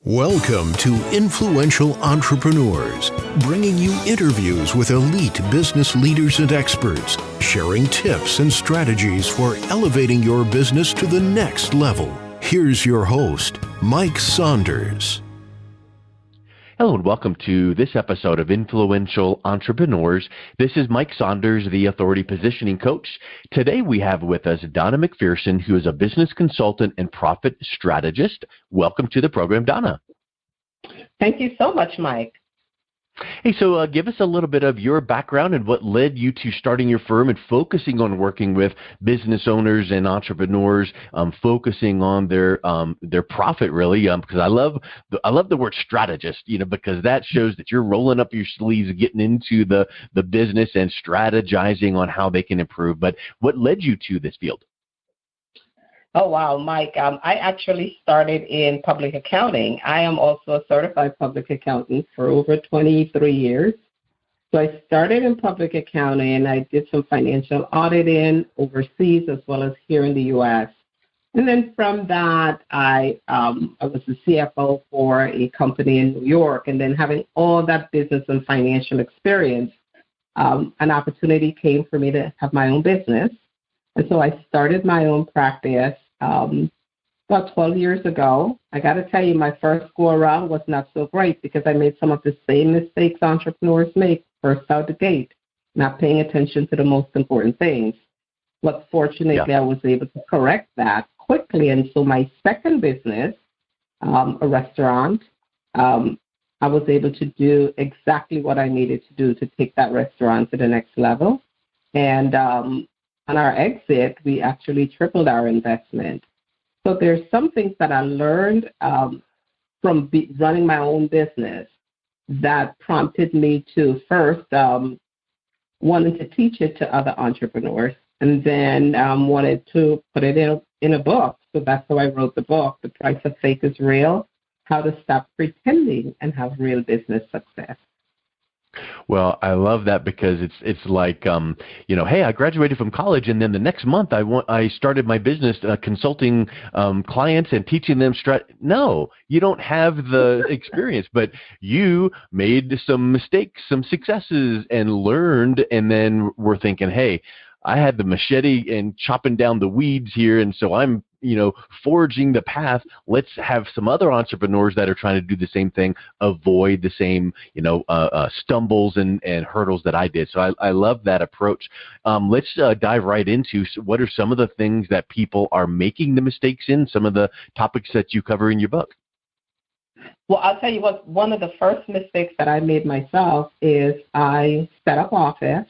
Welcome to Influential Entrepreneurs, bringing you interviews with elite business leaders and experts, sharing tips and strategies for elevating your business to the next level. Here's your host, Mike Saunders. Hello and welcome to this episode of Influential Entrepreneurs. This is Mike Saunders, the Authority Positioning Coach. Today we have with us Donna McPherson, who is a business consultant and profit strategist. Welcome to the program, Donna. Thank you so much, Mike. Hey, so give us a little bit of your background and what led you to starting your firm and focusing on working with business owners and entrepreneurs, focusing on their profit, really. Because I love the word strategist, because that shows that you're rolling up your sleeves, getting into the business and strategizing on how they can improve. But what led you to this field? Oh, wow, Mike. I actually started in public accounting. I am also a certified public accountant for over 23 years. So I started in public accounting, and I did some financial auditing overseas as well as here in the U.S. And then from that, I was the CFO for a company in New York. And then having all that business and financial experience, an opportunity came for me to have my own business. And so I started my own practice about 12 years ago. I got to tell you, my first go around was not so great because I made some of the same mistakes entrepreneurs make first out the gate, not paying attention to the most important things. But fortunately, I was able to correct that quickly. And so my second business, a restaurant, I was able to do exactly what I needed to do to take that restaurant to the next level. And on our exit, we actually tripled our investment. So there's some things that I learned from running my own business that prompted me to first wanting to teach it to other entrepreneurs, and then wanted to put it in a book. So that's how I wrote the book, The Price of Fake is Real, How to Stop Pretending and Have Real Business Success. Well, I love that because it's like, hey, I graduated from college, and then the next month I started my business consulting clients and teaching them No, you don't have the experience, but you made some mistakes, some successes, and learned, and then we're thinking, hey, I had the machete and chopping down the weeds here, and so I'm forging the path. Let's have some other entrepreneurs that are trying to do the same thing, avoid the same, stumbles and hurdles that I did. So I love that approach. Let's dive right into what are some of the things that people are making the mistakes in, some of the topics that you cover in your book. Well, I'll tell you what, one of the first mistakes that I made myself is I set up office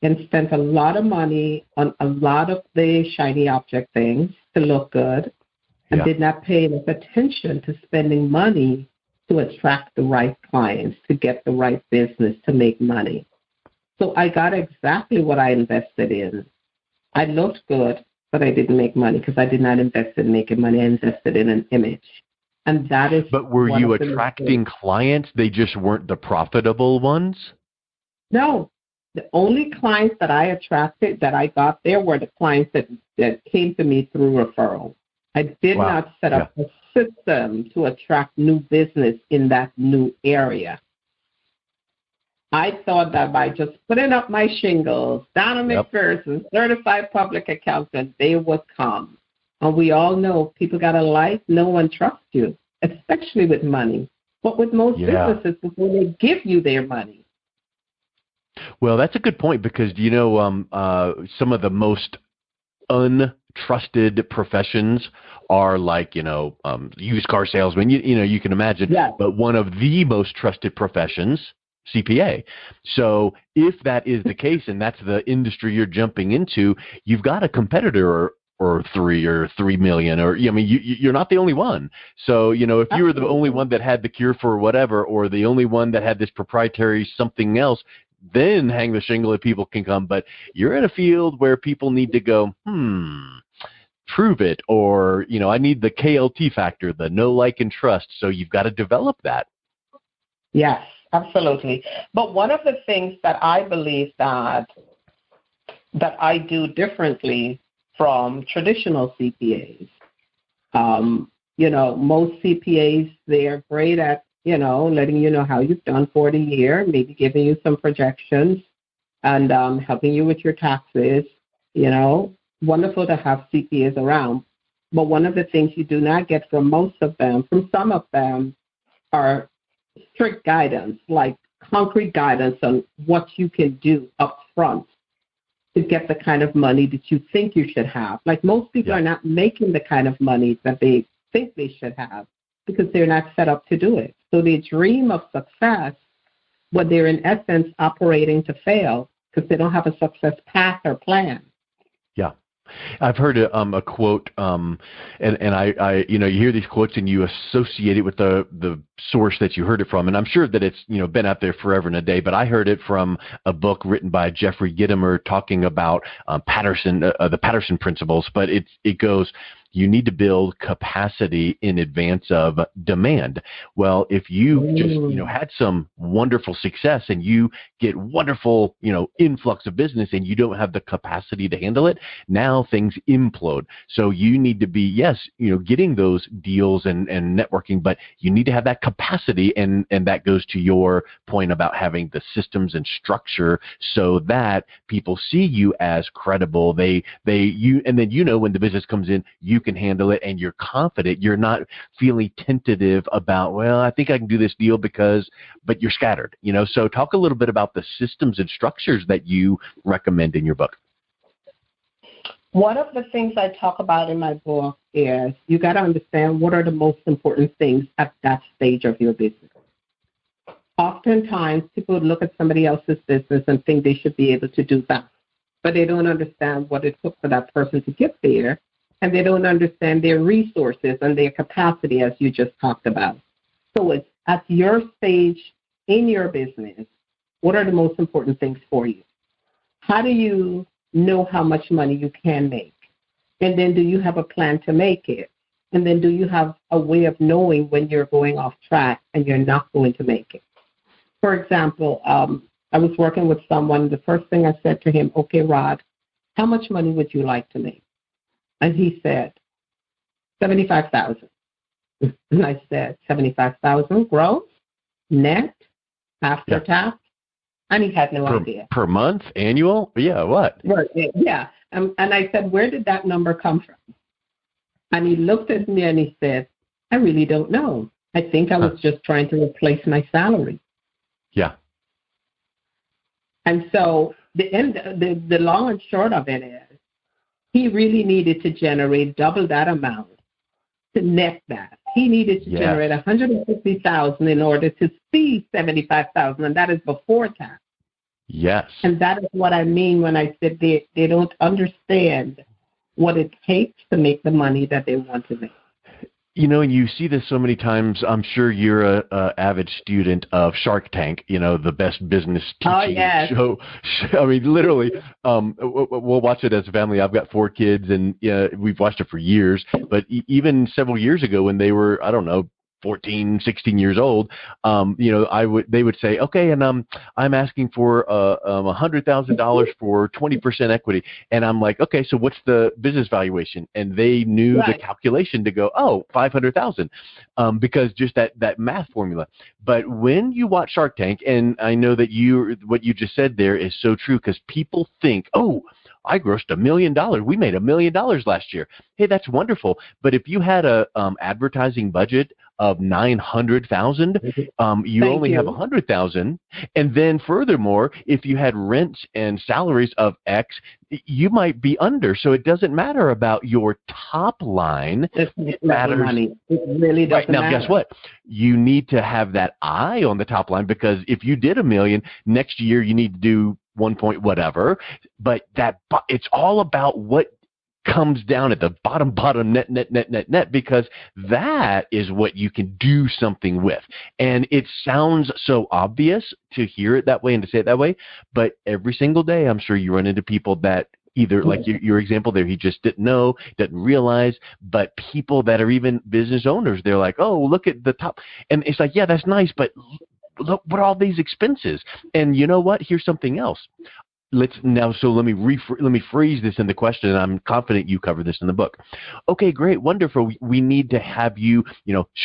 and spent a lot of money on a lot of the shiny object things to look good, and did not pay enough attention to spending money to attract the right clients, to get the right business, to make money. So I got exactly what I invested in. I looked good, but I didn't make money because I did not invest in making money. I invested in an image. And that is. But were you attracting clients? They just weren't the profitable ones? No. The only clients that I attracted, that I got there, were the clients that came to me through referral. I did not set up a system to attract new business in that new area. I thought that by just putting up my shingles, Donna McPherson, certified public accountant, they would come. And we all know people got a life, no one trusts you, especially with money. But with most businesses, before they give you their money. Well, that's a good point because, some of the most untrusted professions are like, used car salesman, you can imagine. Yeah. But one of the most trusted professions, CPA. So if that is the case and that's the industry you're jumping into, you've got a competitor or 3 million, or you're not the only one. So if you were the only one that had the cure for whatever, or the only one that had this proprietary something else, then hang the shingle and people can come. But you're in a field where people need to go, prove it, or I need the KLT factor, the know, like, and trust. So you've got to develop that. Yes, absolutely. But one of the things that I believe that I do differently from traditional CPAs Most CPAs, they're great at, letting you know how you've done for the year, maybe giving you some projections and helping you with your taxes. Wonderful to have CPAs around. But one of the things you do not get from some of them, are strict guidance, like concrete guidance on what you can do up front to get the kind of money that you think you should have. Like most people are not making the kind of money that they think they should have because they're not set up to do it. So they dream of success, but they're in essence operating to fail because they don't have a success path or plan. Yeah. I've heard a quote, and I you hear these quotes and you associate it with the source that you heard it from, and I'm sure that it's been out there forever and a day. But I heard it from a book written by Jeffrey Gitomer talking about the Patterson principles. But it goes, you need to build capacity in advance of demand. Well, if you just had some wonderful success and you get wonderful influx of business and you don't have the capacity to handle it, now things implode. So you need to be getting those deals and networking, but you need to have that capacity, and that goes to your point about having the systems and structure so that people see you as credible. And then when the business comes in, you can handle it and you're confident. You're not feeling tentative about, well, I think I can do this deal but you're scattered, So talk a little bit about the systems and structures that you recommend in your book. One of the things I talk about in my book is you got to understand what are the most important things at that stage of your business. Oftentimes, people look at somebody else's business and think they should be able to do that, but they don't understand what it took for that person to get there, and they don't understand their resources and their capacity, as you just talked about. So it's at your stage in your business, what are the most important things for you? How do you know how much money you can make? And then do you have a plan to make it? And then do you have a way of knowing when you're going off track and you're not going to make it? For example, I was working with someone. The first thing I said to him, okay, Rod, how much money would you like to make? And he said, $75,000. And I said, $75,000 gross, net, after tax? And he had no idea. Per month, annual? Yeah, what? Right, yeah. And I said, where did that number come from? And he looked at me and he said, I really don't know. I think I was just trying to replace my salary. Yeah. And so the long and short of it is, he really needed to generate double that amount to net that. He needed to generate $150,000 in order to see $75,000, and that is before tax. Yes. And that is what I mean when I said they don't understand what it takes to make the money that they want to make. You see this so many times. I'm sure you're a avid student of Shark Tank, the best business teaching show. I mean, literally, we'll watch it as a family. I've got 4 kids, and we've watched it for years. But even several years ago when they were, 14, 16 years old, they would say, okay, and I'm asking for $100,000 for 20% equity, and I'm like, okay, so what's the business valuation? And they knew the calculation to go, $500,000, because just that math formula. But when you watch Shark Tank, and I know that what you just said there is so true, because people think, I grossed $1 million. We made $1 million last year. Hey, that's wonderful. But if you had a advertising budget of $900,000, you only have $100,000. And then furthermore, if you had rents and salaries of X, you might be under. So it doesn't matter about your top line. It matters. Money. It really doesn't matter. Now, guess what? You need to have that eye on the top line, because if you did $1 million, next year you need to do 1 point whatever. But it's all about what comes down at the bottom net, because that is what you can do something with. And it sounds so obvious to hear it that way and to say it that way, but every single day I'm sure you run into people that either, like your example there, he just didn't know, didn't realize, but people that are even business owners, they're like, look at the top. And it's like, yeah, that's nice, but look, what are all these expenses? And you know what? Here's something else. So let me phrase this in the question, and I'm confident you cover this in the book. Okay, great, wonderful. We need to have you,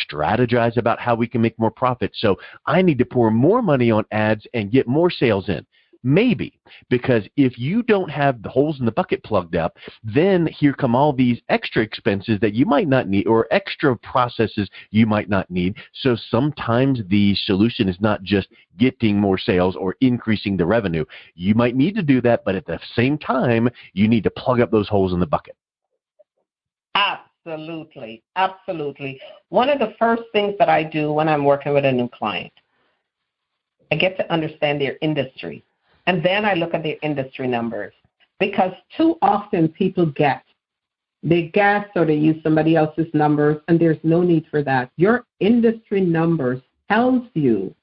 strategize about how we can make more profit. So I need to pour more money on ads and get more sales in. Maybe, because if you don't have the holes in the bucket plugged up, then here come all these extra expenses that you might not need, or extra processes you might not need. So sometimes the solution is not just getting more sales or increasing the revenue. You might need to do that, but at the same time, you need to plug up those holes in the bucket. Absolutely. Absolutely. One of the first things that I do when I'm working with a new client, I get to understand their industry. And then I look at their industry numbers, because too often people guess or they use somebody else's numbers, and there's no need for that. Your industry numbers tells you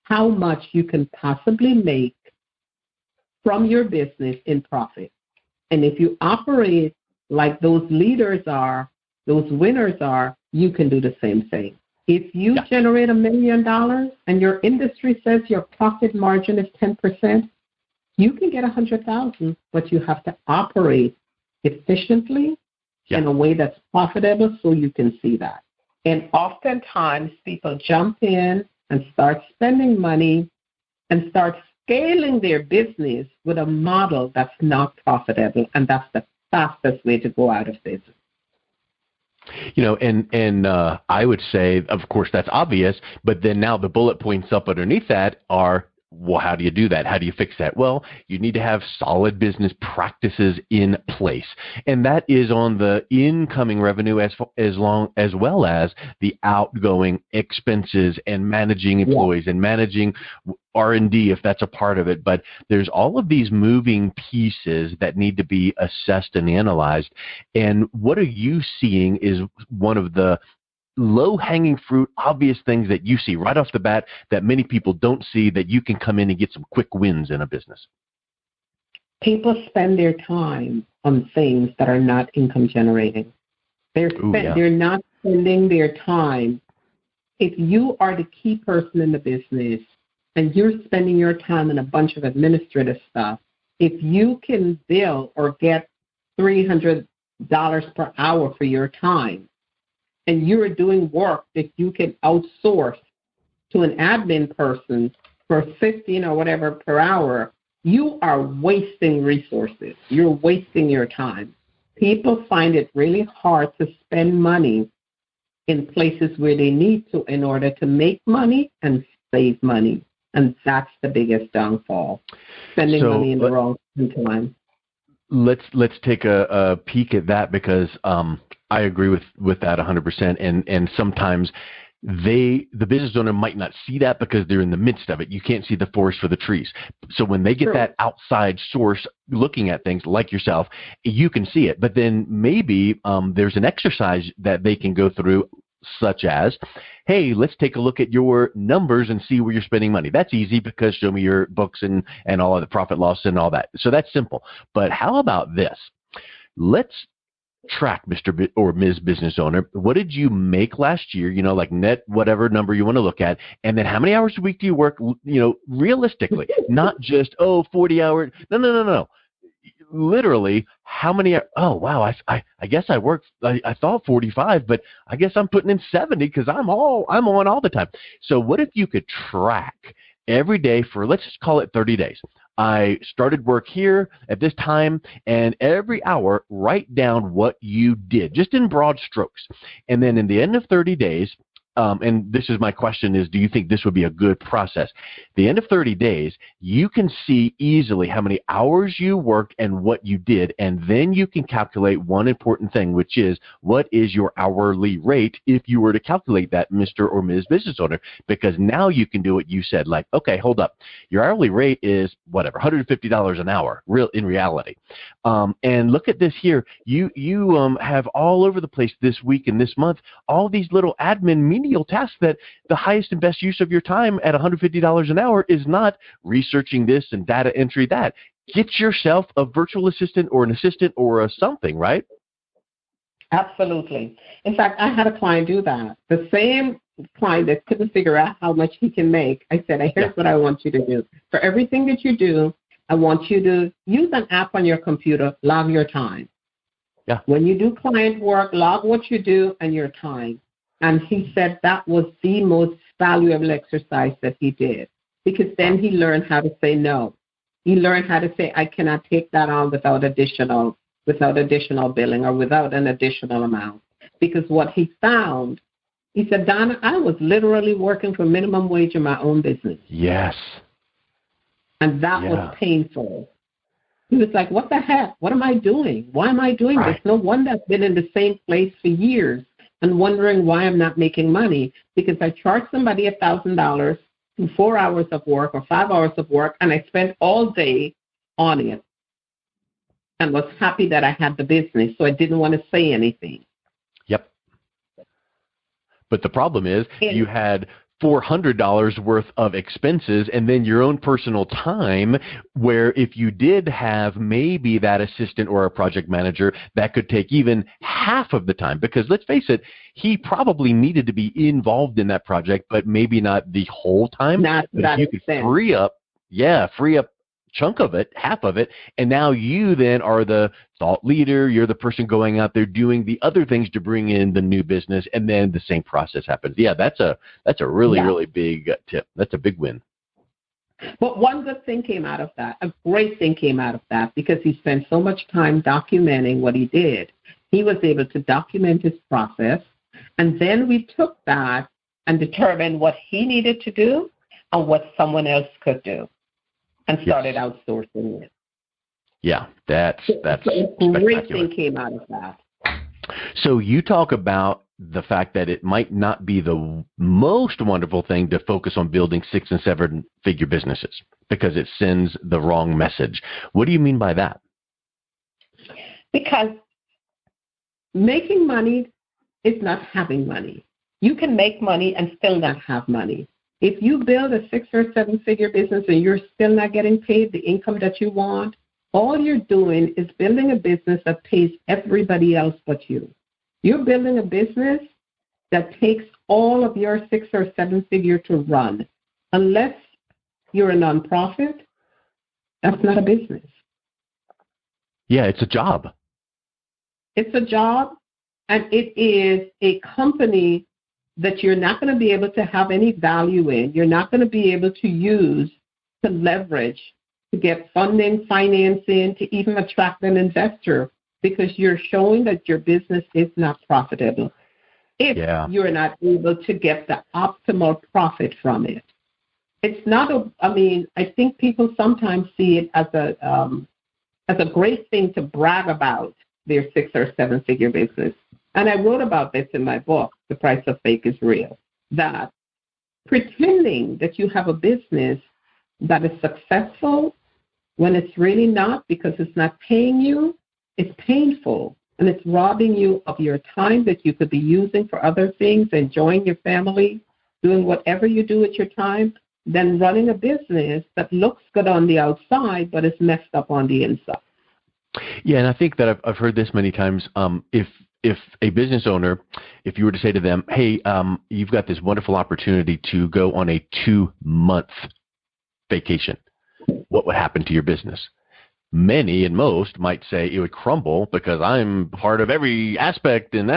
how much you can possibly make from your business in profit. And if you operate like those leaders are, those winners are, you can do the same thing. If you generate $1 million and your industry says your profit margin is 10%, you can get 100,000, but you have to operate efficiently in a way that's profitable so you can see that. And oftentimes people jump in and start spending money and start scaling their business with a model that's not profitable, and that's the fastest way to go out of business. And I would say, of course, that's obvious, but then now the bullet points up underneath that are, well, how do you do that? How do you fix that? Well, you need to have solid business practices in place. And that is on the incoming revenue as well as the outgoing expenses and managing employees and managing R&D if that's a part of it. But there's all of these moving pieces that need to be assessed and analyzed. And what are you seeing is one of the low-hanging fruit, obvious things that you see right off the bat that many people don't see, that you can come in and get some quick wins in a business? People spend their time on things that are not income generating. They're not spending their time. If you are the key person in the business and you're spending your time on a bunch of administrative stuff, if you can bill or get $300 per hour for your time, and you're doing work that you can outsource to an admin person for $15 or whatever per hour, you are wasting resources. You're wasting your time. People find it really hard to spend money in places where they need to in order to make money and save money. And that's the biggest downfall, spending money in the wrong time. Let's take a peek at that, because I agree with that 100%. And sometimes the business owner might not see that because they're in the midst of it. You can't see the forest for the trees. So when they get that outside source looking at things like yourself, you can see it. But then maybe there's an exercise that they can go through, such as, hey, let's take a look at your numbers and see where you're spending money. That's easy, because show me your books and all of the profit loss and all that. So that's simple. But how about this? Let's track, Mr. or Ms. Business Owner. What did you make last year? Like net whatever number you want to look at. And then how many hours a week do you work, realistically? Not just, 40 hours. No. Literally, how many? Oh, wow! I guess I worked. I thought 45, but I guess I'm putting in 70 because I'm on all the time. So what if you could track every day for, let's just call it 30 days? I started work here at this time, and every hour write down what you did, just in broad strokes. And then in the end of 30 days, and this is my question, is do you think this would be a good process? The end of 30 days, you can see easily how many hours you worked and what you did, and then you can calculate one important thing, which is, what is your hourly rate if you were to calculate that, Mr. or Ms. Business Owner? Because now you can do what you said, like, okay, hold up. Your hourly rate is whatever, $150 an hour, in reality. And look at this here. You have all over the place this week and this month, all these little admin menial tasks that the highest and best use of your time at $150 an hour is not researching this and data entry that. Get yourself a virtual assistant or an assistant or a something, right? Absolutely. In fact, I had a client do that. The same client that couldn't figure out how much he can make. I said, here's what I want you to do. For everything that you do, I want you to use an app on your computer, log your time. Yeah. When you do client work, log what you do and your time. And he said that was the most valuable exercise that he did, because then he learned how to say no. He learned how to say, I cannot take that on without additional billing or without an additional amount. Because what he found, he said, Donna, I was literally working for minimum wage in my own business. Yes. And that was painful. He was like, what the heck? What am I doing? Why am I doing this? No wonder I've been in the same place for years and wondering why I'm not making money, because I charged somebody $1,000 for 4 hours of work or 5 hours of work, and I spent all day on it and was happy that I had the business, so I didn't want to say anything. Yep. But the problem is you had $400 worth of expenses and then your own personal time, where if you did have maybe that assistant or a project manager, that could take even half of the time. Because let's face it, he probably needed to be involved in that project, but maybe not the whole time. Not but that if you could free up chunk of it, half of it, and now you then are the thought leader, you're the person going out there doing the other things to bring in the new business, and then the same process happens. Yeah, that's a really big tip. That's a big win. But one good thing came out of that, a great thing came out of that, because he spent so much time documenting what he did. He was able to document his process, and then we took that and determined what he needed to do and what someone else could do, and started outsourcing it. Yeah, that's a great thing came out of that. So you talk about the fact that it might not be the most wonderful thing to focus on building 6- and 7-figure businesses because it sends the wrong message. What do you mean by that? Because making money is not having money. You can make money and still not have money. If you build a 6- or 7-figure business and you're still not getting paid the income that you want, all you're doing is building a business that pays everybody else but you. You're building a business that takes all of your 6- or 7-figure to run. Unless you're a nonprofit, that's not a business. Yeah, it's a job. It's a job, and it is a company that you're not going to be able to have any value in. You're not going to be able to use to leverage, to get funding, financing, to even attract an investor, because you're showing that your business is not profitable if you're not able to get the optimal profit from it. It's not I think people sometimes see it as a great thing to brag about their 6- or 7-figure business. And I wrote about this in my book, The Price of Fake is Real, that pretending that you have a business that is successful when it's really not, because it's not paying you, it's painful, and it's robbing you of your time that you could be using for other things, enjoying your family, doing whatever you do with your time, than running a business that looks good on the outside but is messed up on the inside. Yeah, and I think that I've heard this many times. If a business owner, if you were to say to them, hey, you've got this wonderful opportunity to go on a 2-month vacation, what would happen to your business? Many and most might say it would crumble because I'm part of every aspect and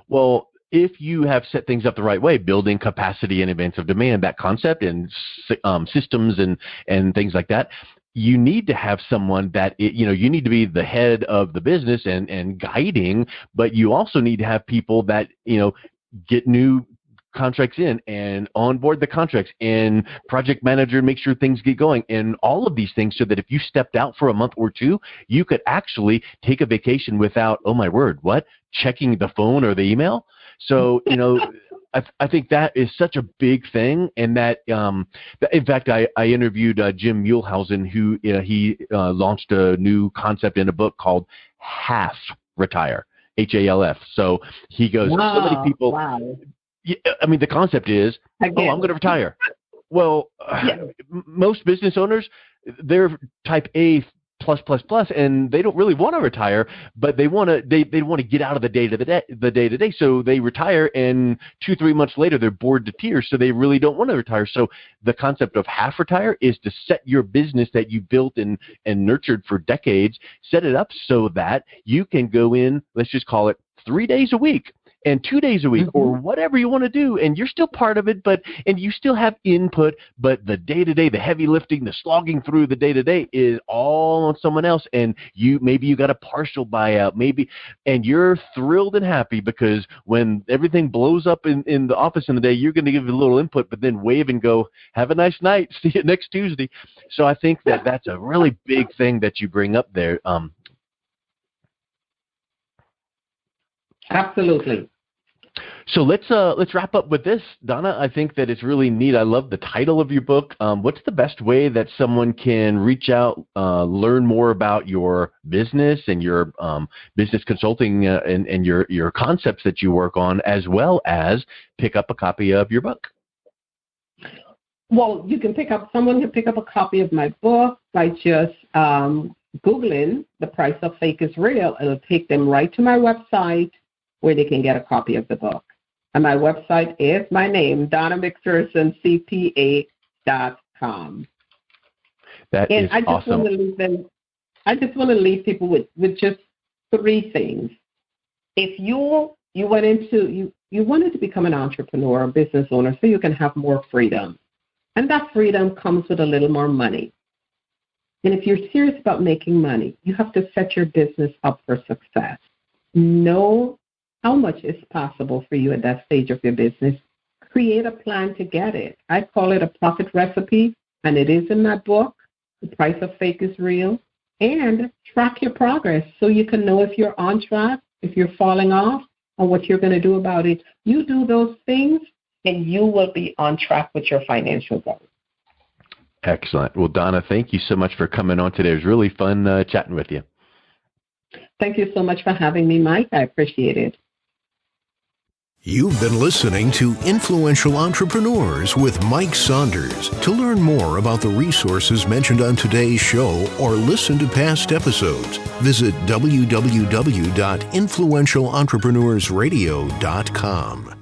Well, if you have set things up the right way, building capacity in advance of demand, that concept and systems and things like that, you need to have someone that, you need to be the head of the business and guiding, but you also need to have people that, get new contracts in and onboard the contracts and project manager, make sure things get going and all of these things, so that if you stepped out for a month or two, you could actually take a vacation without, oh my word, what? Checking the phone or the email. So, I think that is such a big thing, and that, in fact, I interviewed Jim Muehlhausen, who he launched a new concept in a book called Half Retire, HALF. So he goes, so many people. Wow. I mean, the concept is, I'm going to retire. Well, most business owners, they're type A plus plus plus, and they don't really want to retire, but they want to get out of the day to day, so they retire, and 2-3 months later they're bored to tears, so they really don't want to retire. So the concept of half retire is to set your business that you built and nurtured for decades, set it up so that you can go in, let's just call it 3 days a week and 2 days a week, or whatever you want to do, and you're still part of it, and you still have input, but the day-to-day, the heavy lifting, the slogging through the day-to-day is all on someone else, and maybe you got a partial buyout, and you're thrilled and happy because when everything blows up in the office in the day, you're going to give a little input, but then wave and go, have a nice night, see you next Tuesday. So I think that's a really big thing that you bring up there. Absolutely. So let's wrap up with this, Donna. I think that it's really neat. I love the title of your book. What's the best way that someone can reach out, learn more about your business and your business consulting and your concepts that you work on, as well as pick up a copy of your book? Well, someone can pick up a copy of my book by just Googling The Price of Fake is Real. It'll take them right to my website where they can get a copy of the book. And my website is my name, Donna McPherson, CPA.com. That is awesome. I just want to leave people with just 3 things. If you wanted to become an entrepreneur or business owner so you can have more freedom, and that freedom comes with a little more money. And if you're serious about making money, you have to set your business up for success. Know how much is possible for you at that stage of your business. Create a plan to get it. I call it a profit recipe, and it is in my book, The Price of Fake is Real. And track your progress so you can know if you're on track, if you're falling off, or what you're going to do about it. You do those things, and you will be on track with your financial goals. Excellent. Well, Donna, thank you so much for coming on today. It was really fun chatting with you. Thank you so much for having me, Mike. I appreciate it. You've been listening to Influential Entrepreneurs with Mike Saunders. To learn more about the resources mentioned on today's show or listen to past episodes, visit www.influentialentrepreneurssradio.com.